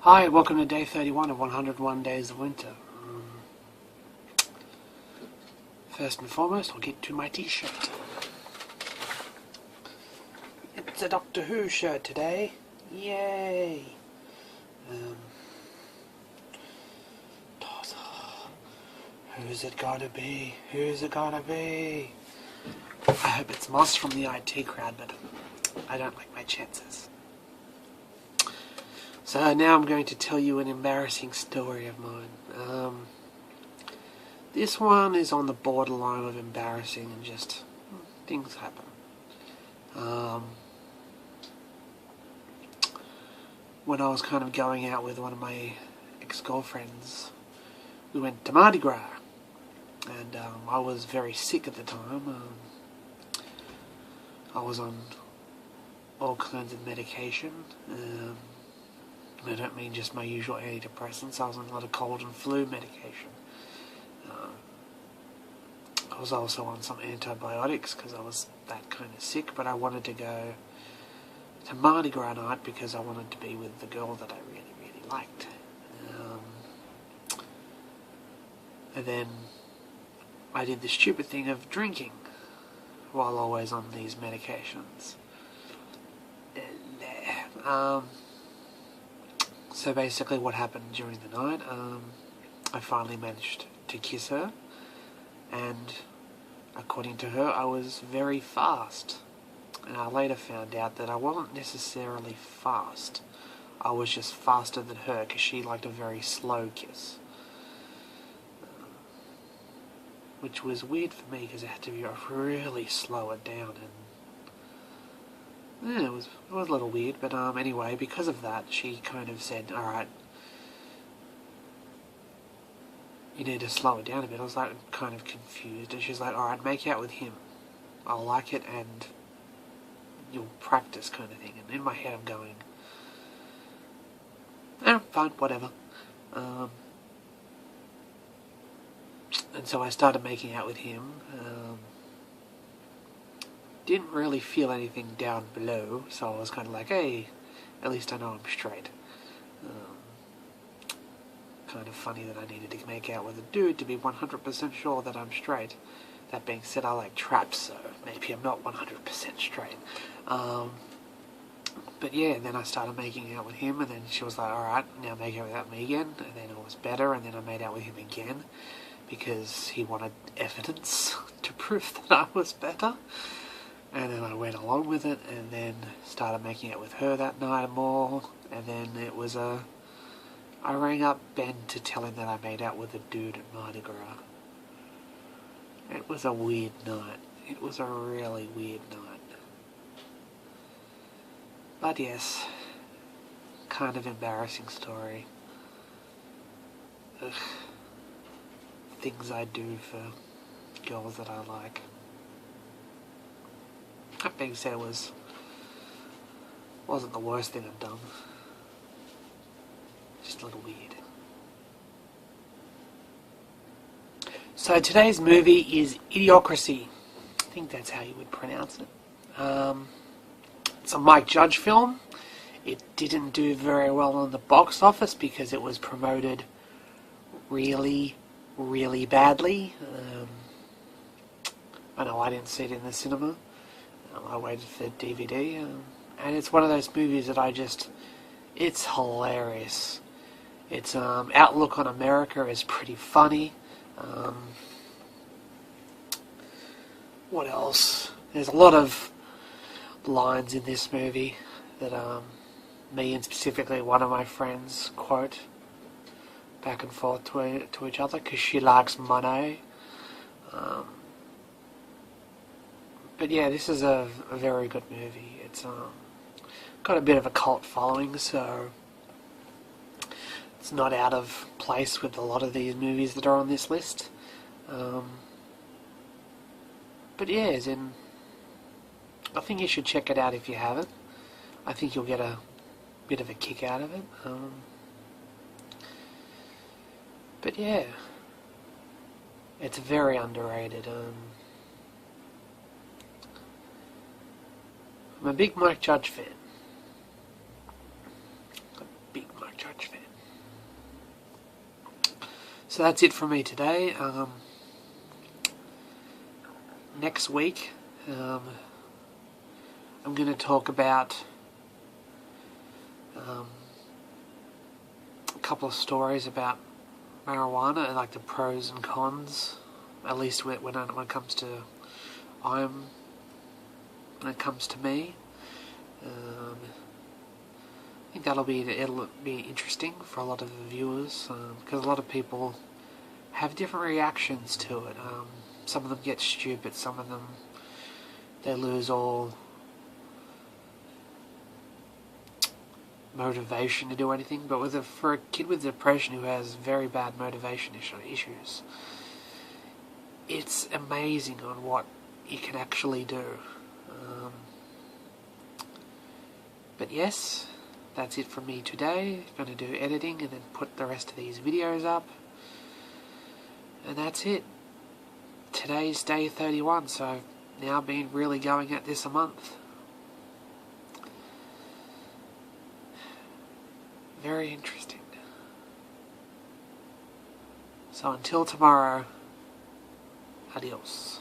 Hi, welcome to day 31 of 101 Days of Winter. First and foremost, I'll get to my t-shirt. It's a Doctor Who shirt today. Yay! Who's it gotta be? Who's it gotta be? I hope it's Moss from the IT crowd, but I don't like my chances. So now I'm going to tell you an embarrassing story of mine. This one is on the borderline of embarrassing and just things happen. When I was kind of going out with one of my ex-girlfriends, we went to Mardi Gras, and I was very sick at the time. I was on all kinds of medication. I don't mean just my usual antidepressants. I was on a lot of cold and flu medication. I was also on some antibiotics because I was that kind of sick, but I wanted to go to Mardi Gras night because I wanted to be with the girl that I really, really liked. And then I did the stupid thing of drinking while always on these medications. So basically what happened during the night, I finally managed to kiss her, and according to her I was very fast. And I later found out that I wasn't necessarily fast. I was just faster than her because she liked a very slow kiss. Which was weird for me because I had to really slow it down, and yeah, it was a little weird, but anyway, because of that, she kind of said, alright, you need to slow it down a bit. I was like kind of confused, and she's like, alright, make out with him. I'll like it, and you'll practice kind of thing. And in my head I'm going, fine, whatever. And so I started making out with him. Didn't really feel anything down below, so I was kind of like, hey, at least I know I'm straight. Kind of funny that I needed to make out with a dude to be 100% sure that I'm straight. That being said, I like traps, so maybe I'm not 100% straight. But yeah, and then I started making out with him, and then she was like, alright, now make out with me again, and then it was better, and then I made out with him again, because he wanted evidence to prove that I was better. And then I went along with it, and then started making out with her that night more, and then it was I rang up Ben to tell him that I made out with a dude at Mardi Gras. It was a weird night. It was a really weird night. But yes, kind of embarrassing story. Ugh. Things I do for girls that I like. That being said, it wasn't the worst thing I've done. Just a little weird. So today's movie is Idiocracy. I think that's how you would pronounce it. It's a Mike Judge film. It didn't do very well on the box office because it was promoted really, really badly. I know I didn't see it in the cinema. I waited for DVD, and it's one of those movies that it's hilarious. Its outlook on America is pretty funny. What else? There's a lot of lines in this movie that me and specifically one of my friends quote back and forth to each other because she likes money. But yeah, this is a very good movie. It's got a bit of a cult following, so it's not out of place with a lot of these movies that are on this list. But yeah, I think you should check it out if you haven't. I think you'll get a bit of a kick out of it. But yeah, it's very underrated. I'm a big Mike Judge fan. A big Mike Judge fan. So that's it from me today. Next week, I'm going to talk about a couple of stories about marijuana and like the pros and cons, at least when it comes to when it comes to me. I think it'll be interesting for a lot of the viewers, because a lot of people have different reactions to it. Some of them get stupid, some of them they lose all motivation to do anything. But for a kid with depression who has very bad motivation issues, it's amazing on what you can actually do. But yes, that's it from me today. I'm going to do editing and then put the rest of these videos up. And that's it. Today's day 31, so I've now been really going at this a month. Very interesting. So until tomorrow, adios.